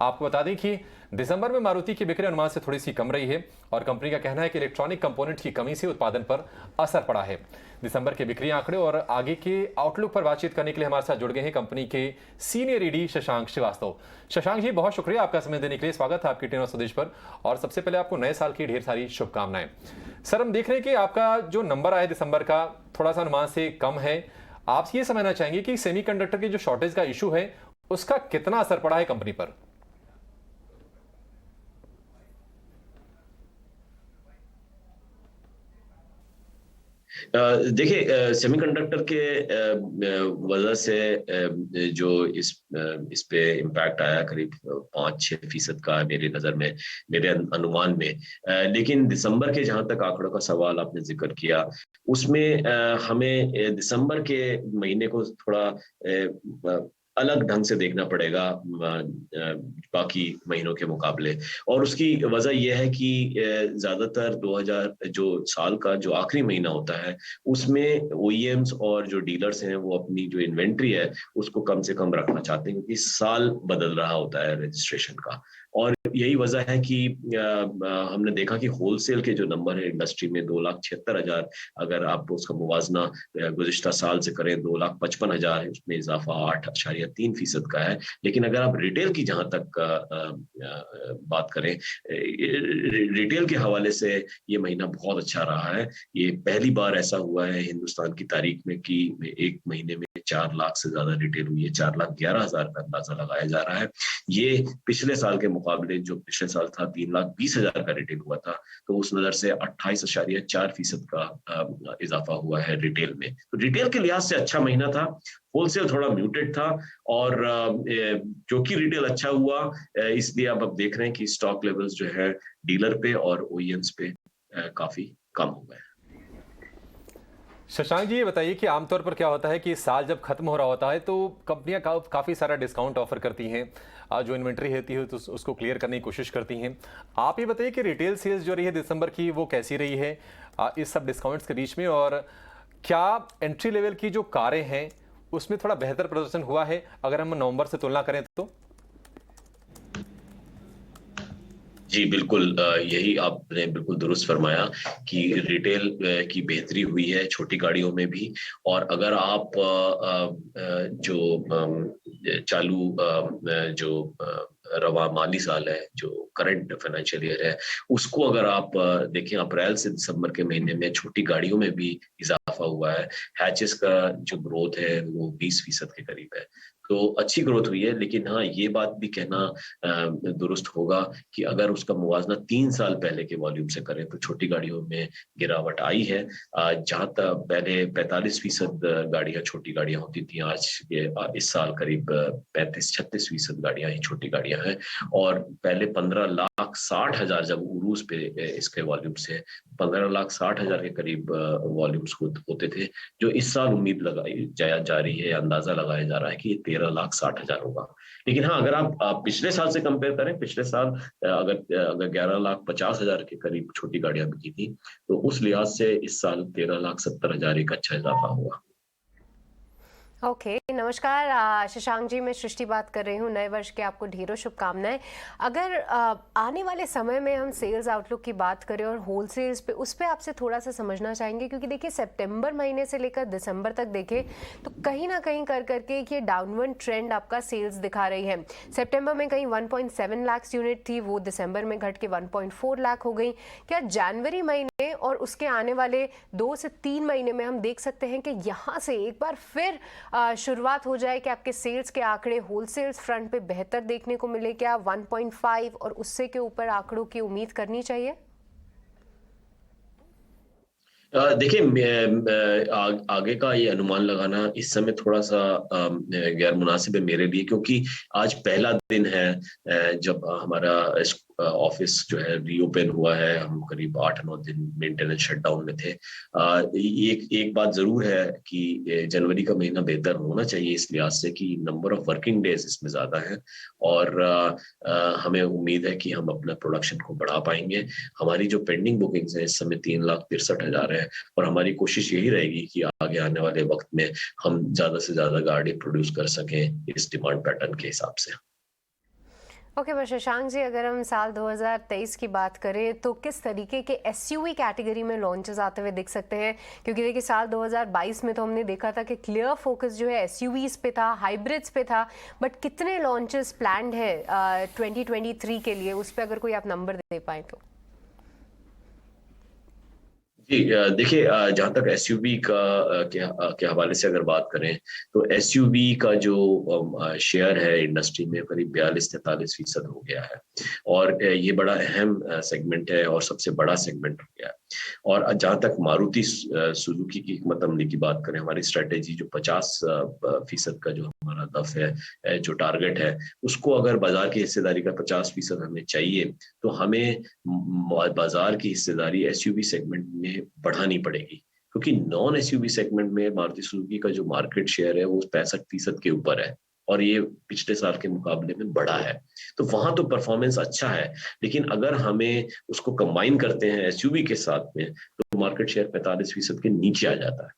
आपको बता दें कि दिसंबर में मारुति की बिक्री अनुमान से थोड़ी सी कम रही है और कंपनी का कहना है कि इलेक्ट्रॉनिक कंपोनेंट की कमी से उत्पादन पर असर पड़ा है। दिसंबर के बिक्री आंकड़े और आगे के आउटलुक पर बातचीत करने के लिए हमारे साथ जुड़ गए हैं कंपनी के सीनियर ईडी शशांक श्रीवास्तव। शशांक जी, बहुत शुक्रिया आपका समय देने के लिए। स्वागत है आपकी टेन स्वदेश पर और सबसे पहले आपको नए साल की ढेर सारी शुभकामनाएं। सर, हम देख रहे हैं कि आपका जो नंबर आया दिसंबर का थोड़ा सा अनुमान से कम है। आप ये समझना चाहेंगे कि सेमीकंडक्टर की जो शॉर्टेज का इशू है उसका कितना असर पड़ा है कंपनी पर? देखिए, सेमीकंडक्टर के वजह से जो इस पे इम्पैक्ट आया करीब 5-6% का मेरी नज़र में, मेरे अनुमान में। लेकिन दिसंबर के जहां तक आंकड़ों का सवाल आपने जिक्र किया, उसमें हमें दिसंबर के महीने को थोड़ा अलग ढंग से देखना पड़ेगा बाकी महीनों के मुकाबले। और उसकी वजह यह है कि ज्यादातर 2000 जो साल का जो आखिरी महीना होता है उसमें ओईएम्स और जो डीलर्स हैं वो अपनी जो इन्वेंट्री है उसको कम से कम रखना चाहते हैं, क्योंकि साल बदल रहा होता है रजिस्ट्रेशन का। और यही वजह है कि हमने देखा कि होलसेल के जो नंबर है इंडस्ट्री में 2,76,000, अगर आप उसका मुवाजना गुज़िश्ता साल से करें 2,55,000 है, उसमें इजाफा 8.3% का है। लेकिन अगर आप रिटेल की जहां तक बात करें, रिटेल के हवाले से ये महीना बहुत अच्छा रहा है। ये पहली बार ऐसा हुआ है हिंदुस्तान की तारीख में कि एक महीने में 4 लाख से ज्यादा रिटेल हुई है। 4,11,000 का अंदाजा लगाया जा रहा है। ये पिछले साल के मुकाबले, जो पिछले साल था 3,20,000 का रिटेल हुआ था, तो उस नजर से 28.4% का इजाफा हुआ है रिटेल में। तो रिटेल के लिहाज से अच्छा महीना था। होलसेल थोड़ा म्यूटेड था और जो कि रिटेल अच्छा हुआ, इसलिए अब देख रहे हैं कि स्टॉक लेवल्स जो है डीलर पे और ओईएम्स पे काफी कम हो गए। शशांक जी, ये बताइए कि आमतौर पर क्या होता है कि साल जब खत्म हो रहा होता है तो कंपनियां काफ़ी सारा डिस्काउंट ऑफर करती हैं, जो इन्वेंट्री होती है तो उसको क्लियर करने की कोशिश करती हैं। आप ये बताइए कि रिटेल सेल्स जो रही है दिसंबर की वो कैसी रही है इस सब डिस्काउंट्स के बीच में, और क्या एंट्री लेवल की जो कारें हैं उसमें थोड़ा बेहतर प्रदर्शन हुआ है अगर हम नवंबर से तुलना करें तो? जी बिल्कुल, यही आपने बिल्कुल दुरुस्त फरमाया कि रिटेल की बेहतरी हुई है छोटी गाड़ियों में भी। और अगर आप जो चालू जो रवा माली साल है, जो करंट फाइनेंशियल ईयर है, उसको अगर आप देखें, अप्रैल से दिसंबर के महीने में छोटी गाड़ियों में भी इजाफा हुआ है। हैचेस का जो ग्रोथ है वो 20% के करीब है, तो अच्छी ग्रोथ हुई है। लेकिन हाँ, ये बात भी कहना दुरुस्त होगा कि अगर उसका मुवाजना 3 साल पहले के वॉल्यूम से करें तो छोटी गाड़ियों में गिरावट आई है। जहां तक पहले 45% गाड़ियां छोटी गाड़ियां होती थी, आज इस साल करीब 35-36% गाड़ियां ही छोटी गाड़ियां हैं। और पहले 15,60,000 जब उरूज पे इसके वॉल्यूम से 15,60,000 के करीब वॉल्यूम्स होते थे, जो इस साल उम्मीद लगाई जा रही है, अंदाजा लगाया जा रहा है कि ये 13,60,000 होगा। लेकिन हाँ, अगर आप पिछले साल से कंपेयर करें, पिछले साल अगर 11,50,000 के करीब छोटी गाड़ियां बिकी थी, तो उस लिहाज से इस साल 13,70,000 एक अच्छा इजाफा हुआ। ओके, नमस्कार शशांक जी, मैं सृष्टि बात कर रही हूँ। नए वर्ष के आपको ढेरों शुभकामनाएं। अगर आने वाले समय में हम सेल्स आउटलुक की बात करें और होल सेल्स पे, उस पे आपसे थोड़ा सा समझना चाहेंगे, क्योंकि देखिए सितंबर महीने से लेकर दिसंबर तक देखें तो कहीं ना कहीं कर करके ये डाउनवर्ड ट्रेंड आपका सेल्स दिखा रही है। सितंबर में कहीं 1.7 लाख यूनिट थी, वो दिसंबर में घट के 1.4 लाख हो गई। क्या जनवरी महीने और उसके आने वाले 2 से 3 महीने में हम देख सकते हैं कि यहाँ से एक बार फिर शुरुआत हो जाए कि आपके सेल्स के आंकड़े होलसेल्स फ्रंट पे बेहतर देखने को मिले? क्या 1.5 और उससे के ऊपर आंकड़ों की उम्मीद करनी चाहिए? देखिए, आगे का ये अनुमान लगाना इस समय थोड़ा सा गैर मुनासिब है मेरे लिए, क्योंकि आज पहला दिन है जब हमारा ऑफिस जो है रीओपन हुआ है। हम करीब 8-9 दिन मेंटेनेंस शटडाउन में थे। एक बात जरूर है कि जनवरी का महीना बेहतर होना चाहिए इस लिहाज से कि नंबर ऑफ वर्किंग डेज इसमें ज्यादा है और हमें उम्मीद है कि हम अपना प्रोडक्शन को बढ़ा पाएंगे। हमारी जो पेंडिंग बुकिंग्स है इस समय 3,63,000 है और हमारी कोशिश यही रहेगी कि आगे आने वाले वक्त में हम ज्यादा से ज्यादा गाड़ी प्रोड्यूस कर सकें इस डिमांड पैटर्न के हिसाब से। ओके पर शशांक जी, अगर हम साल 2023 की बात करें तो किस तरीके के एसयूवी कैटेगरी में लॉन्चेस आते हुए दिख सकते हैं? क्योंकि देखिए साल 2022 में तो हमने देखा था कि क्लियर फोकस जो है एसयूवीज पे था, हाइब्रिड्स पे था, बट कितने लॉन्चेस प्लान्ड है 2023 के लिए, उस पर अगर कोई आप नंबर दे पाए तो। जी देखिए, जहाँ तक एसयूवी के हवाले से अगर बात करें तो एसयूवी का जो शेयर है इंडस्ट्री में करीब 42-43% हो गया है। और ये बड़ा अहम सेगमेंट है और सबसे बड़ा सेगमेंट हो गया है। और जहाँ तक मारुति सुजुकी की हिकमत अमली की बात करें, हमारी स्ट्रेटेजी जो 50% का जो हमारा दफ है, जो टारगेट है, उसको अगर बाजार की हिस्सेदारी का 50% हमें चाहिए तो हमें बाजार की हिस्सेदारी एसयूवी सेगमेंट में बढ़ानी पड़ेगी। क्योंकि नॉन एसयूवी सेगमेंट में मारुति सुजुकी का जो मार्केट शेयर है वो 65% के ऊपर है और ये पिछले साल के मुकाबले में बढ़ा है। तो वहां तो परफॉर्मेंस अच्छा है, लेकिन अगर हमें उसको कंबाइन करते हैं एसयूवी के साथ में तो मार्केट शेयर 45% के नीचे आ जाता है।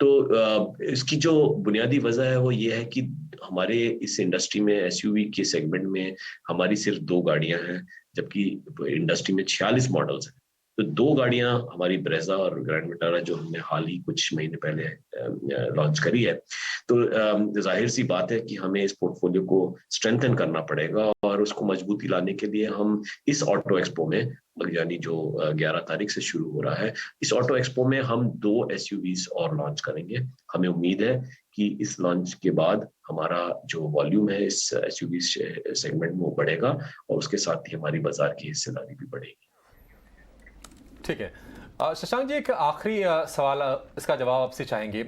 तो इसकी जो बुनियादी वजह है वो ये है कि हमारे इस इंडस्ट्री में एसयूवी के सेगमेंट में हमारी सिर्फ 2 गाड़ियां हैं, जबकि इंडस्ट्री में 46 मॉडल्स हैं। तो 2 गाड़ियां हमारी ब्रेजा और ग्रैंड विटारा जो हमने हाल ही कुछ महीने पहले लॉन्च करी है। तो जाहिर सी बात है कि हमें इस पोर्टफोलियो को स्ट्रेंथन करना पड़ेगा और उसको मजबूती लाने के लिए हम इस ऑटो एक्सपो में, यानी जो 11 तारीख से शुरू हो रहा है, इस ऑटो एक्सपो में हम 2 एसयूवीज और लॉन्च करेंगे। हमें उम्मीद है कि इस लॉन्च के बाद हमारा जो वॉल्यूम है इस एसयूवी सेगमेंट में वो बढ़ेगा और उसके साथ ही हमारी बाजार की हिस्सेदारी भी बढ़ेगी। ठीक है। शशांक जी, एक आखिरी सवाल, इसका जवाब आपसे चाहेंगे।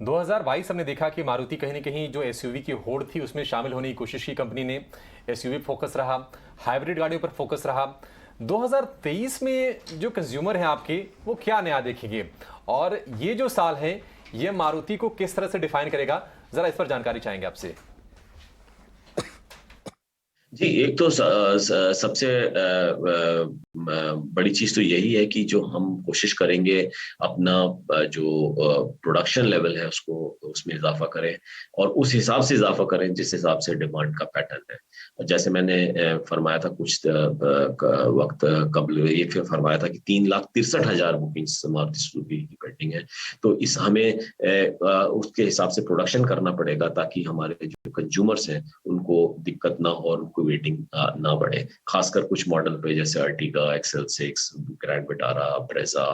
2022 हमने देखा कि मारुति कहीं ना कहीं जो एसयूवी की होड़ थी उसमें शामिल होने की कोशिश की कंपनी ने। एसयूवी फोकस रहा, हाइब्रिड गाड़ियों पर फोकस रहा। 2023 में जो कंज्यूमर हैं आपके, वो क्या नया देखेंगे और ये जो साल है ये मारुति को किस तरह से डिफाइन करेगा, जरा इस पर जानकारी चाहेंगे आपसे। जी, एक तो सबसे बड़ी चीज तो यही है कि जो हम कोशिश करेंगे अपना जो प्रोडक्शन लेवल है उसको उसमें इजाफा करें और उस हिसाब से इजाफा करें जिस हिसाब से डिमांड का पैटर्न है। और जैसे मैंने फरमाया था कुछ वक्त कबल, ये फिर फरमाया था कि 3,63,000 बुकिंग्स मारुति सुजुकी की पेंडिंग है। तो इस हमें उसके हिसाब से प्रोडक्शन करना पड़ेगा ताकि हमारे जो कंज्यूमर्स हैं उनको दिक्कत ना हो और उनको वेटिंग ना बढ़े। खासकर कुछ मॉडल पे जैसे Ertiga, XL6, Grand Vitara, Brezza,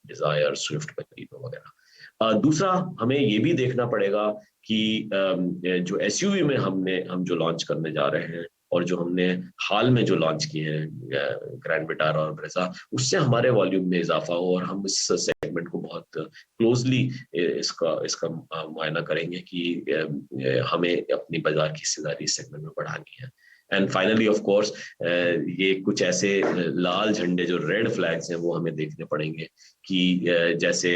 Dzire, Swift वगैरह। दूसरा हमें ये भी देखना पड़ेगा कि जो एसयूवी में हम जो लॉन्च करने जा रहे हैं और जो हमने हाल में जो लॉन्च किए हैं ग्रैंड विटारा और ब्रेजा, उससे हमारे वॉल्यूम में इजाफा हो और हम इस सेगमेंट को बहुत क्लोजली इसका मुआयना करेंगे कि हमें अपनी बाजार की हिस्सेदारी इस सेगमेंट में बढ़ानी है। एंड फाइनली ऑफ कोर्स ये कुछ ऐसे लाल झंडे जो रेड फ्लैग्स हैं वो हमें देखने पड़ेंगे कि जैसे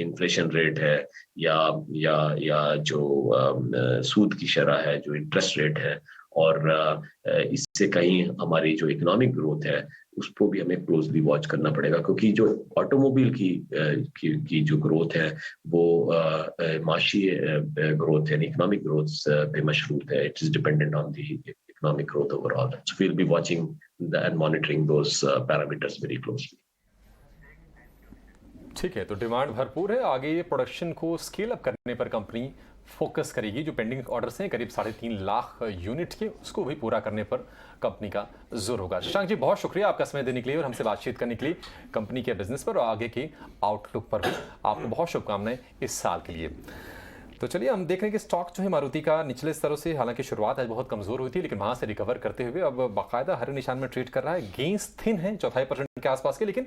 इन्फ्लेशन रेट है या जो सूद की शरह है, जो इंटरेस्ट रेट है, और इससे कहीं हमारी जो इकोनॉमिक ग्रोथ है उसको भी हमें क्लोजली वॉच करना पड़ेगा। क्योंकि जो ऑटोमोबाइल की जो ग्रोथ है वो माशी ग्रोथ है, इकोनॉमिक ग्रोथ पे मशरूत है। It is dependent on the economic growth overall. So we'll be watching and monitoring those parameters very closely. ठीक है, तो डिमांड भरपूर है। आगे ये प्रोडक्शन को स्केल अप करने पर कंपनी फोकस करेगी। जो पेंडिंग ऑर्डर्स हैं करीब 3.5 लाख यूनिट के, उसको भी पूरा करने पर कंपनी का जोर होगा। शशांक जी, बहुत शुक्रिया आपका समय देने के लिए और हमसे बातचीत करने के लिए, कंपनी के बिजनेस पर और आगे के आउटलुक पर भी। आपको बहुत शुभकामनाएं इस साल के लिए। तो चलिए हम देख रहे हैं कि स्टॉक जो है मारुति का निचले स्तरों से, हालांकि शुरुआत आज बहुत कमजोर हुई थी, लेकिन वहां से रिकवर करते हुए अब बाकायदा हरे निशान में ट्रेड कर रहा है। गेंस थिन है 0.25% के आसपास के, लेकिन